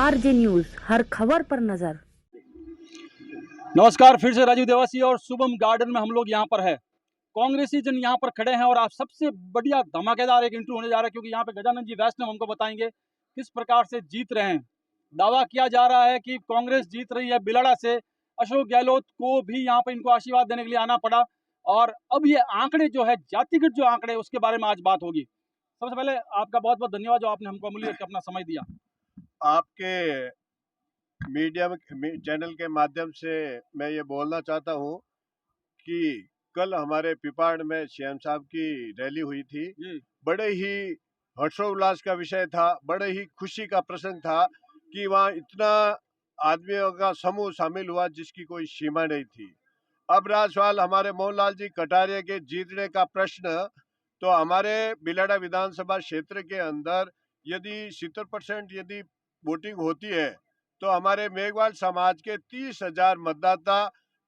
RJ news, हर खबर पर नजर। नमस्कार, फिर से राजीव देवासी और शुभम गार्डन में हम लोग यहाँ पर है। कांग्रेसी जन यहाँ पर खड़े हैं और आप सबसे बढ़िया धमाकेदार एक इंटरव्यू होने जा रहा है, क्योंकि यहाँ पे गजानन जी वैष्णव हमको बताएंगे किस प्रकार से जीत रहे हैं। दावा किया जा रहा है कि कांग्रेस जीत रही है बिलाड़ा से। अशोक गहलोत को भी यहाँ पे इनको आशीर्वाद देने के लिए आना पड़ा और अब ये आंकड़े जो है, जातिगत जो आंकड़े, उसके बारे में आज बात होगी। सबसे पहले आपका बहुत बहुत धन्यवाद जो आपने हमको अमूल्य अपना समय दिया। आपके मीडिया चैनल के माध्यम से मैं ये बोलना चाहता हूँ कि कल हमारे पिपाड़ में सीएम साहब की रैली हुई थी। बड़े ही हर्षोल्लास का विषय था, बड़े ही खुशी का प्रसंग था कि वहाँ इतना आदमियों का समूह शामिल हुआ जिसकी कोई सीमा नहीं थी। अब रहा सवाल हमारे मोहनलाल जी कटारिया के जीतने का प्रश्न, तो हमारे बिलाड़ा विधानसभा क्षेत्र के अंदर यदि 70% यदि वोटिंग होती है तो हमारे मेघवाल समाज के 30,000 मतदाता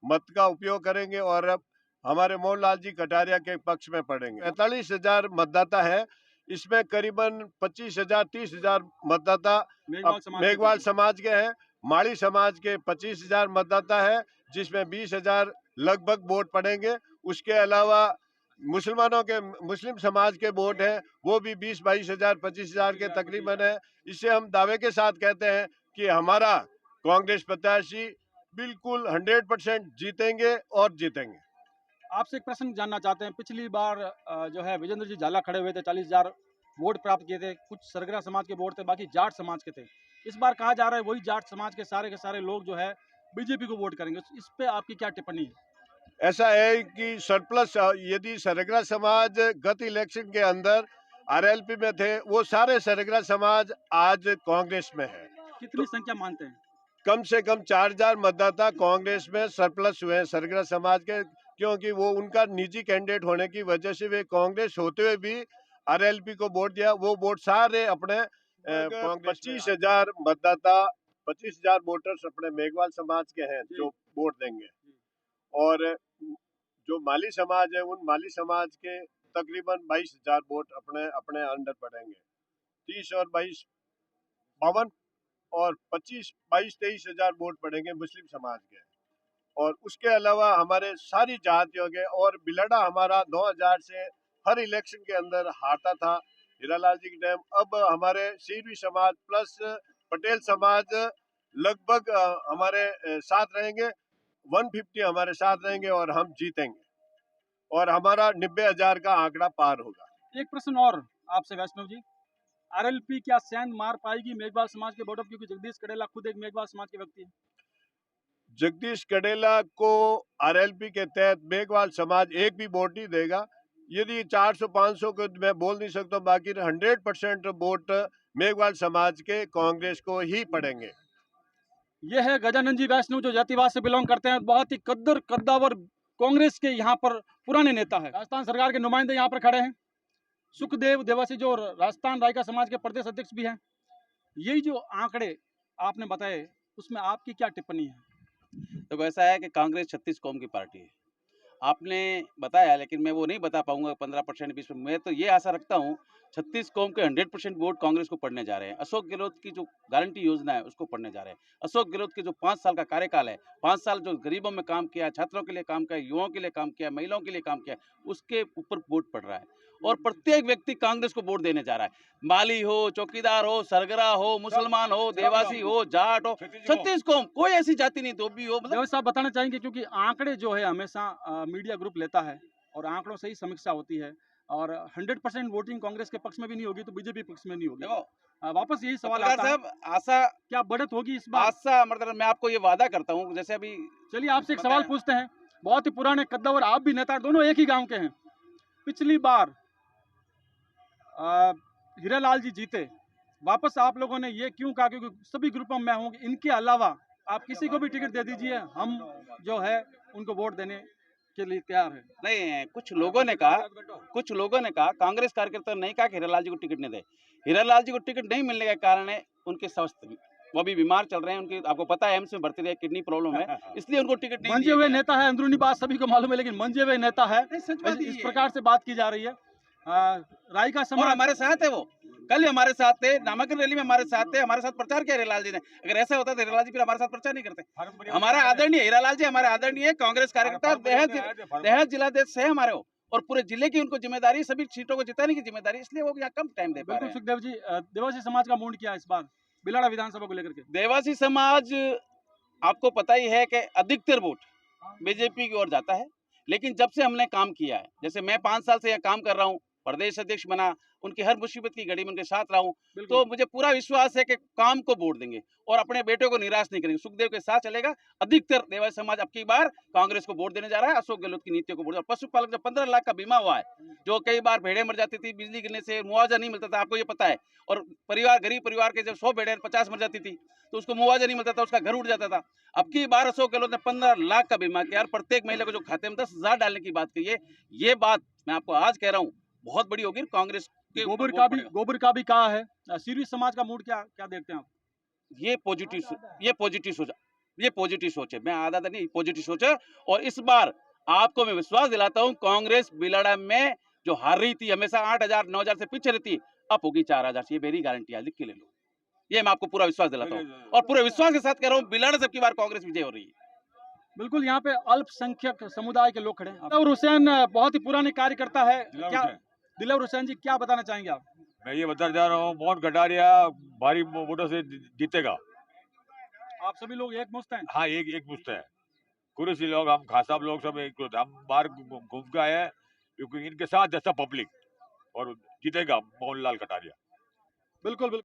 मत का उपयोग करेंगे और अब हमारे मोहनलाल जी कटारिया के पक्ष में पड़ेंगे। 45,000 मतदाता है, इसमें करीबन 25,000 30,000 मतदाता मेघवाल समाज के हैं। माड़ी समाज के 25,000 मतदाता है, जिसमें 20,000 लगभग वोट पड़ेंगे। उसके अलावा मुस्लिम समाज के वोट हैं, वो भी 20-22,000 25,000 के तकरीबन है। इससे हम दावे के साथ कहते हैं कि हमारा कांग्रेस प्रत्याशी बिल्कुल 100% जीतेंगे और जीतेंगे। आपसे एक प्रश्न जानना चाहते हैं। पिछली बार जो है विजेंद्र जी झाला खड़े हुए थे, 40,000 वोट प्राप्त किए थे। कुछ सरगरा समाज के वोट थे, बाकी जाट समाज के थे। इस बार कहा जा रहा है वही जाट समाज के सारे लोग जो है बीजेपी को वोट करेंगे। इस पे आपकी क्या टिप्पणी है? ऐसा है कि सरप्लस यदि सरगरा समाज गत इलेक्शन के अंदर आरएलपी में थे, वो सारे सरगरा समाज आज कांग्रेस में है। कितनी संख्या मानते हैं? कम से कम 4,000 मतदाता कांग्रेस में सरप्लस हुए हैं सरगरा समाज के, क्योंकि वो उनका निजी कैंडिडेट होने की वजह से वे कांग्रेस होते हुए भी आरएलपी को वोट दिया। वो वोट सारे अपने 25,000 मतदाता 25,000 वोटर्स अपने मेघवाल समाज के हैं जो वोट देंगे। और जो माली समाज है, उन माली समाज के तकरीबन 22,000 वोट अपने अंडर पड़ेंगे। 30 और 22 52 और 22-23,000 वोट पड़ेंगे मुस्लिम समाज के। और उसके अलावा हमारे सारी जातियों के, और बिलाड़ा हमारा 2000 से हर इलेक्शन के अंदर हारता था हीरालाल जी के टाइम। अब हमारे सीरवी समाज प्लस पटेल समाज लगभग हमारे साथ रहेंगे, 150 हमारे साथ रहेंगे और हम जीतेंगे और हमारा 90,000 का आंकड़ा पार होगा। एक प्रश्न और आपसे वैष्णव जी, आरएलपी क्या सैंध मार पाएगी मेघवाल समाज के वोटों, क्योंकि जगदीश कडेला खुद एक मेघवाल समाज के व्यक्ति है? जगदीश कडेला को आरएलपी के तहत मेघवाल समाज एक भी वोट नहीं देगा। यदि 400-500 को मैं बोल नहीं सकता, बाकी 100% वोट मेघवाल समाज के कांग्रेस को ही पड़ेंगे। यह है गजानन जी वैष्णव, जो जातिवाद से बिलोंग करते हैं। बहुत ही कद्दावर कांग्रेस के यहाँ पर पुराने नेता है। राजस्थान सरकार के नुमाइंदे यहाँ पर खड़े हैं। सुखदेव देवासी जो राजस्थान रायका समाज के प्रदेश अध्यक्ष भी हैं। यही जो आंकड़े आपने बताए, उसमें आपकी क्या टिप्पणी है? तो ऐसा है कि कांग्रेस 36 कौम की पार्टी है, आपने बताया, लेकिन मैं वो नहीं बता पाऊंगा 15% 20%। मैं तो ये आशा रखता हूँ 36 कौम के 100% वोट कांग्रेस को पड़ने जा रहे हैं। अशोक गहलोत की जो गारंटी योजना है उसको पड़ने जा रहे हैं। अशोक गहलोत के जो 5 साल का कार्यकाल है, 5 साल जो गरीबों में काम किया, छात्रों के लिए काम किया, युवाओं के लिए काम किया, महिलाओं के लिए काम किया, उसके ऊपर वोट पड़ रहा है। और प्रत्येक व्यक्ति कांग्रेस को वोट देने जा रहा है। माली हो, चौकीदार हो, सरगरा हो, मुसलमान हो, देवासी हो, जाट हो, 36 कौम, कोई ऐसी जाति नहीं धोबी हो। मतलब साहब बताना चाहेंगे, क्योंकि आंकड़े जो है हमेशा मीडिया ग्रुप लेता है और आंकड़ों से ही समीक्षा होती है, और 100% वोटिंग कांग्रेस के पक्ष में भी नहीं होगी तो बीजेपी पक्ष में नहीं होगी। वापस यही सवाल आता है, आशा क्या बढ़त होगी इस बार? आशा मतलब मैं आपको ये वादा करता हूँ, जैसे अभी चलिए आपसे एक सवाल पूछते हैं। बहुत ही पुराने कद्दावर, आप भी नेता, दोनों एक ही गांव के हैं। पिछली बार हीरालाल जी जीते, वापस आप लोगों ने ये क्यों कहा, क्योंकि सभी ग्रुपों में होंगे, इनके अलावा आप किसी को भी टिकट दे दीजिए, हम जो है उनको वोट देने के लिए तैयार है? नहीं, कुछ लोगों ने कहा, कांग्रेस कार्यकर्ता नहीं कहा कि हीरालाल जी को टिकट नहीं दे। हीरालाल जी को टिकट नहीं मिलने का कारण है उनके स्वास्थ्य, वो अभी बीमार चल रहे हैं। उनकी आपको पता है एम्स में भर्ती रहे, किडनी प्रॉब्लम है, इसलिए उनको टिकट नहीं। मंजे हुए नेता है, अंदरूनी बात सभी को मालूम है, लेकिन मंजे हुए नेता है, इस प्रकार से बात की जा रही है। रायका समाज हमारे साथ है, वो कल हमारे साथ थे, नामांकन रैली में हमारे साथ थे, हमारे साथ प्रचार किया हीरालाल जी ने। अगर ऐसा होता तो हीरालाल जी फिर हमारे साथ प्रचार नहीं करते। हमारा आदरणीय हीरालाल जी हमारे आदरणीय कांग्रेस कार्यकर्ता, देहात जिलाध्यक्ष है हमारे वो, और पूरे जिले की उनको जिम्मेदारी, सभी सीटों को जिताने की जिम्मेदारी, इसलिए वो यहाँ कम टाइम दे पा रहे बिल्कुल हैं। सुखदेव जी, देवासी समाज का मूड क्या है इस बार बिलाड़ा विधानसभा को लेकर के? देवासी समाज, आपको पता ही है कि अधिकतर वोट बीजेपी की ओर जाता है, लेकिन जब से हमने काम किया है, जैसे मैं 5 साल से यह काम कर रहा हूँ, प्रदेश अध्यक्ष बना, उनकी हर मुसीबत की घड़ी में उनके साथ रहा हूँ, तो मुझे पूरा विश्वास है कि काम को वोट देंगे और अपने बेटों को निराश नहीं करेंगे। सुखदेव के साथ चलेगा। अधिकतर देवासी समाज अब की बार कांग्रेस को वोट देने जा रहा है, अशोक गहलोत की नीतियों को वोट। पशुपालक जब 15 लाख का बीमा हुआ है, जो कई बार भेड़ें मर जाती थी, बिजली गिरने से मुआवजा नहीं मिलता था, आपको ये पता है, और परिवार, गरीब परिवार के जब 100 भेड़ें 50 मर जाती थी तो उसको मुआवजा नहीं मिलता था, उसका घर उड़ जाता था। अब की बार अशोक गहलोत ने 15 लाख का बीमा किया और प्रत्येक महिला को जो खाते में 10,000 डालने की बात कही है, ये बात मैं आपको आज कह रहा हूँ बहुत बड़ी होगी। कांग्रेस के गोबर का भी कहा है। सीरी समाज का मूड क्या क्या देखते हैं आप? ये पॉजिटिव सोच है। मैं आधा नहीं, पॉजिटिव सोच है। और इस बार आपको मैं विश्वास दिलाता हूँ, कांग्रेस बिलाड़ा में जो हार रही थी, हमेशा 8,000 9,000 से पीछे रहती, अब होगी 4,000 से। ये मेरी गारंटी है, लिख के ले लो। ये मैं आपको पूरा विश्वास दिलाता हूँ और पूरे विश्वास के साथ कह रहा हूँ, बिलाड़ा से की बार कांग्रेस विजय हो रही है। बिल्कुल, यहाँ पे अल्पसंख्यक समुदाय के लोग खड़े हैं। दिलवर हुसैन बहुत ही पुराने कार्यकर्ता है। क्या दिलवर हुसैन जी क्या बताना चाहेंगे आप? मैं ये बताना चाह रहा हूँ, मोहन कटारिया भारी वोटों से जीतेगा। आप सभी लोग एक मुश्त हैं? हाँ, एक मुश्त है। कुरैशी लोग, हम खासा लोग सब एक, हम बाहर घूम के आए हैं, क्योंकि इनके साथ जैसा पब्लिक, और जीतेगा मोहनलाल कटारिया। बिल्कुल बिल्कुल।